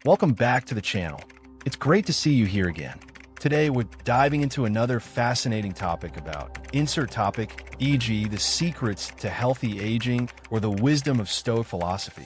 Welcome back to the channel. It's great to see you here again. Today we're diving into another fascinating topic about insert topic, e.g. the secrets to healthy aging or the wisdom of Stoic philosophy.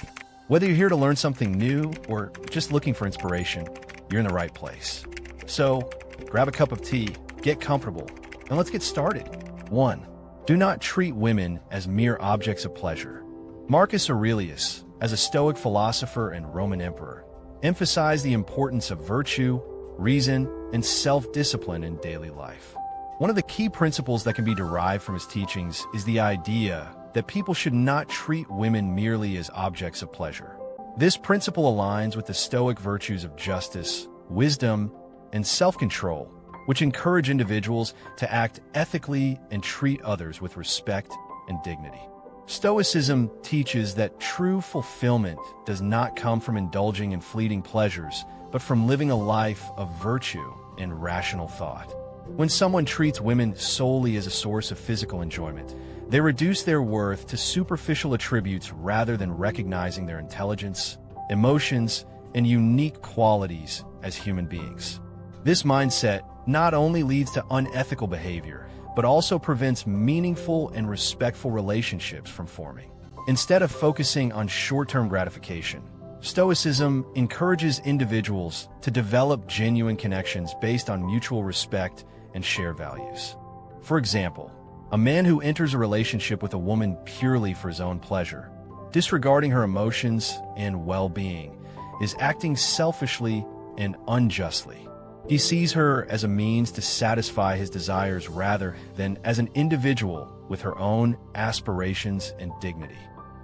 Whether you're here to learn something new or just looking for inspiration, you're in the right place. So, grab a cup of tea, get comfortable, and let's get started. 1. Do not treat women as mere objects of pleasure. Marcus Aurelius, as a Stoic philosopher and Roman emperor, emphasized the importance of virtue, reason, and self-discipline in daily life. One of the key principles that can be derived from his teachings is the idea that people should not treat women merely as objects of pleasure. This principle aligns with the Stoic virtues of justice, wisdom, and self-control, which encourage individuals to act ethically and treat others with respect and dignity. Stoicism teaches that true fulfillment does not come from indulging in fleeting pleasures, but from living a life of virtue and rational thought. When someone treats women solely as a source of physical enjoyment, they reduce their worth to superficial attributes rather than recognizing their intelligence, emotions, and unique qualities as human beings. This mindset not only leads to unethical behavior, but also prevents meaningful and respectful relationships from forming. Instead of focusing on short-term gratification, Stoicism encourages individuals to develop genuine connections based on mutual respect and shared values. For example, a man who enters a relationship with a woman purely for his own pleasure, disregarding her emotions and well-being, is acting selfishly and unjustly. He sees her as a means to satisfy his desires rather than as an individual with her own aspirations and dignity.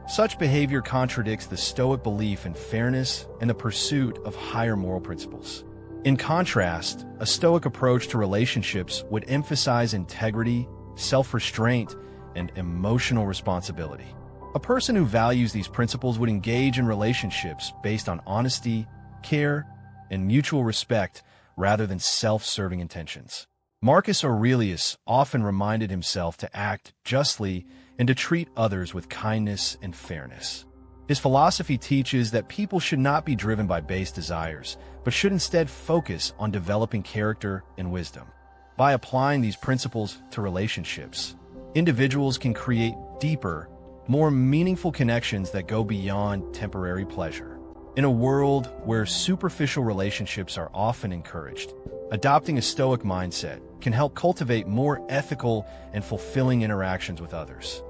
Such behavior contradicts the Stoic belief in fairness and the pursuit of higher moral principles. In contrast, a Stoic approach to relationships would emphasize integrity, self-restraint, and emotional responsibility. A person who values these principles would engage in relationships based on honesty, care, and mutual respect rather than self-serving intentions. Marcus Aurelius often reminded himself to act justly and to treat others with kindness and fairness. His philosophy teaches that people should not be driven by base desires, but should instead focus on developing character and wisdom. By applying these principles to relationships, individuals can create deeper, more meaningful connections that go beyond temporary pleasure. In a world where superficial relationships are often encouraged, adopting a Stoic mindset can help cultivate more ethical and fulfilling interactions with others.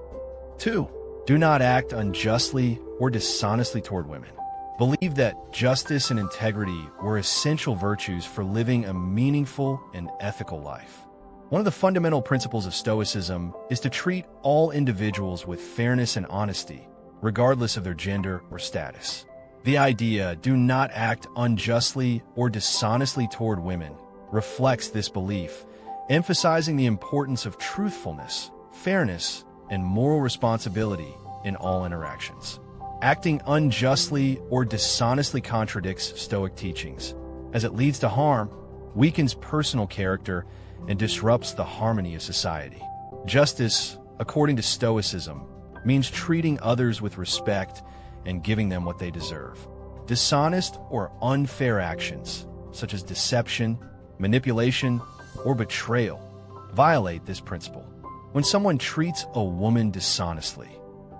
2. Do not act unjustly or dishonestly toward women. Believe that justice and integrity were essential virtues for living a meaningful and ethical life. One of the fundamental principles of Stoicism is to treat all individuals with fairness and honesty, regardless of their gender or status. The idea, do not act unjustly or dishonestly toward women, reflects this belief, emphasizing the importance of truthfulness, fairness, and moral responsibility in all interactions. Acting unjustly or dishonestly contradicts Stoic teachings, as it leads to harm, weakens personal character, and disrupts the harmony of society. Justice, according to Stoicism, means treating others with respect and giving them what they deserve. Dishonest or unfair actions, such as deception, manipulation, or betrayal, violate this principle. When someone treats a woman dishonestly,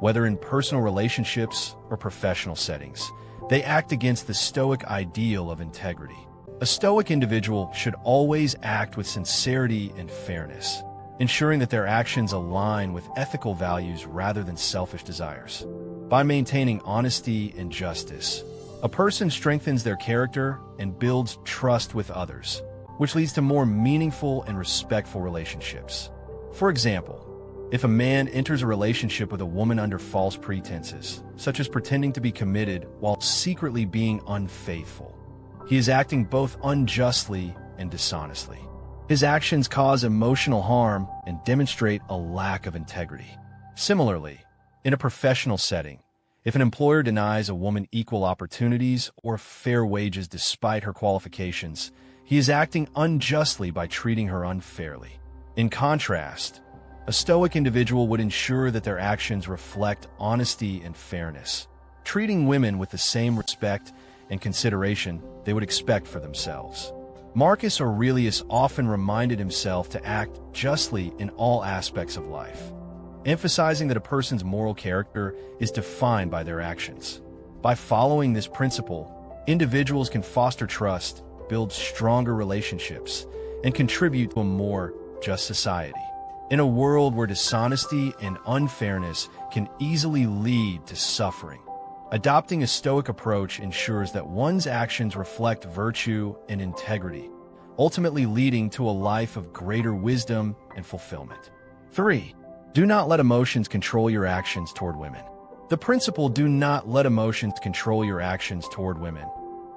whether in personal relationships or professional settings, they act against the Stoic ideal of integrity. A Stoic individual should always act with sincerity and fairness, ensuring that their actions align with ethical values rather than selfish desires. By maintaining honesty and justice, a person strengthens their character and builds trust with others, which leads to more meaningful and respectful relationships. For example, if a man enters a relationship with a woman under false pretenses, such as pretending to be committed while secretly being unfaithful, he is acting both unjustly and dishonestly. His actions cause emotional harm and demonstrate a lack of integrity. Similarly, in a professional setting, if an employer denies a woman equal opportunities or fair wages despite her qualifications, he is acting unjustly by treating her unfairly. In contrast, a Stoic individual would ensure that their actions reflect honesty and fairness, treating women with the same respect and consideration they would expect for themselves. Marcus Aurelius often reminded himself to act justly in all aspects of life, emphasizing that a person's moral character is defined by their actions. By following this principle, individuals can foster trust, build stronger relationships, and contribute to a more just society. In a world where dishonesty and unfairness can easily lead to suffering, adopting a Stoic approach ensures that one's actions reflect virtue and integrity, ultimately leading to a life of greater wisdom and fulfillment. 3. Do not let emotions control your actions toward women. The principle "do not let emotions control your actions toward women"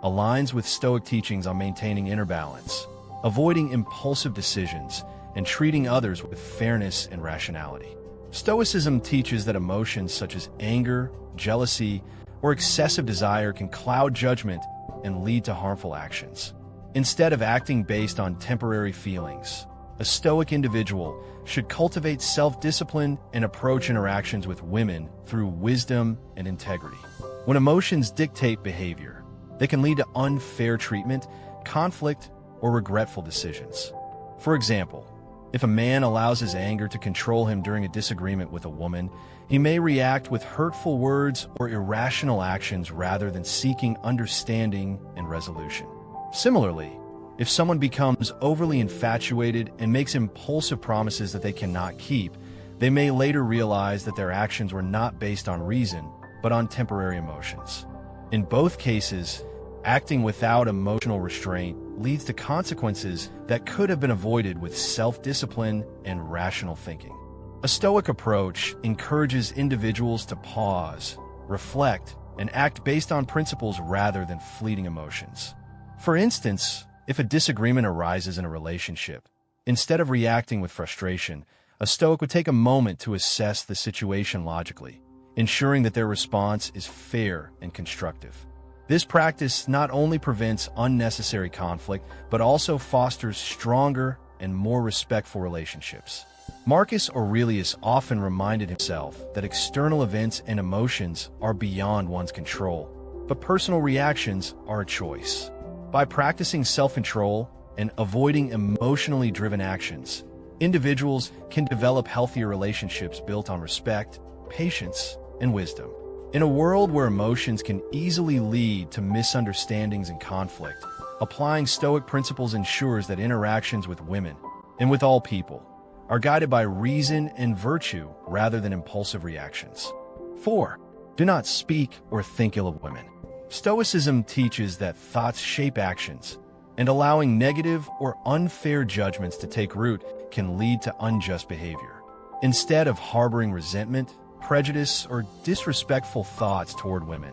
aligns with Stoic teachings on maintaining inner balance, avoiding impulsive decisions, and treating others with fairness and rationality. Stoicism teaches that emotions such as anger, jealousy, or excessive desire can cloud judgment and lead to harmful actions. Instead of acting based on temporary feelings, a Stoic individual should cultivate self-discipline and approach interactions with women through wisdom and integrity. When emotions dictate behavior, they can lead to unfair treatment, conflict, or regretful decisions. For example, if a man allows his anger to control him during a disagreement with a woman, he may react with hurtful words or irrational actions rather than seeking understanding and resolution. Similarly, if someone becomes overly infatuated and makes impulsive promises that they cannot keep, they may later realize that their actions were not based on reason, but on temporary emotions. In both cases, acting without emotional restraint leads to consequences that could have been avoided with self-discipline and rational thinking. A Stoic approach encourages individuals to pause, reflect, and act based on principles rather than fleeting emotions. For instance, if a disagreement arises in a relationship, instead of reacting with frustration, a Stoic would take a moment to assess the situation logically, ensuring that their response is fair and constructive. This practice not only prevents unnecessary conflict, but also fosters stronger and more respectful relationships. Marcus Aurelius often reminded himself that external events and emotions are beyond one's control, but personal reactions are a choice. By practicing self-control and avoiding emotionally driven actions, individuals can develop healthier relationships built on respect, patience, and wisdom. In a world where emotions can easily lead to misunderstandings and conflict, applying Stoic principles ensures that interactions with women, and with all people, are guided by reason and virtue rather than impulsive reactions. 4. Do not speak or think ill of women. Stoicism teaches that thoughts shape actions, and allowing negative or unfair judgments to take root can lead to unjust behavior. Instead of harboring resentment, prejudice, or disrespectful thoughts toward women,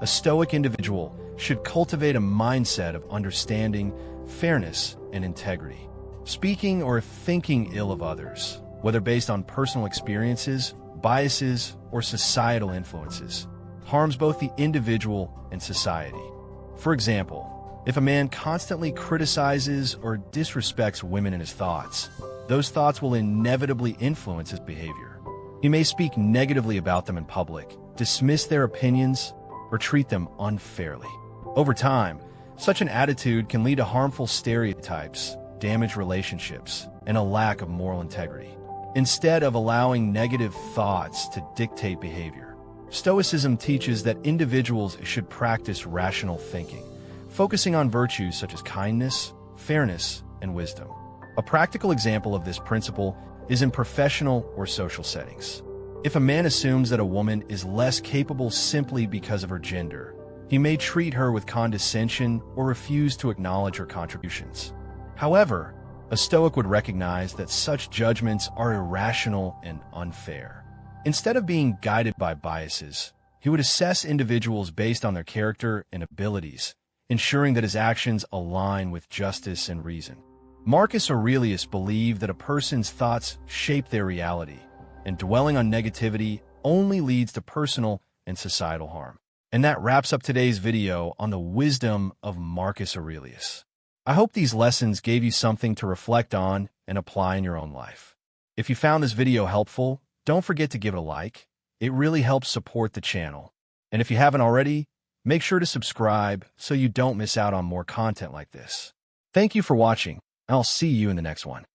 a Stoic individual should cultivate a mindset of understanding, fairness, and integrity. Speaking or thinking ill of others, whether based on personal experiences, biases, or societal influences, harms both the individual and society. For example, if a man constantly criticizes or disrespects women in his thoughts, those thoughts will inevitably influence his behavior. He may speak negatively about them in public, dismiss their opinions, or treat them unfairly. Over time, such an attitude can lead to harmful stereotypes, damaged relationships, and a lack of moral integrity. Instead of allowing negative thoughts to dictate behavior, Stoicism teaches that individuals should practice rational thinking, focusing on virtues such as kindness, fairness, and wisdom. A practical example of this principle is in professional or social settings. If a man assumes that a woman is less capable simply because of her gender, he may treat her with condescension or refuse to acknowledge her contributions. However, a Stoic would recognize that such judgments are irrational and unfair. Instead of being guided by biases, he would assess individuals based on their character and abilities, ensuring that his actions align with justice and reason. Marcus Aurelius believed that a person's thoughts shape their reality, and dwelling on negativity only leads to personal and societal harm. And that wraps up today's video on the wisdom of Marcus Aurelius. I hope these lessons gave you something to reflect on and apply in your own life. If you found this video helpful, don't forget to give it a like. It really helps support the channel. And if you haven't already, Make sure to subscribe so you don't miss out on more content like this. Thank you for watching, and I'll see you in the next one.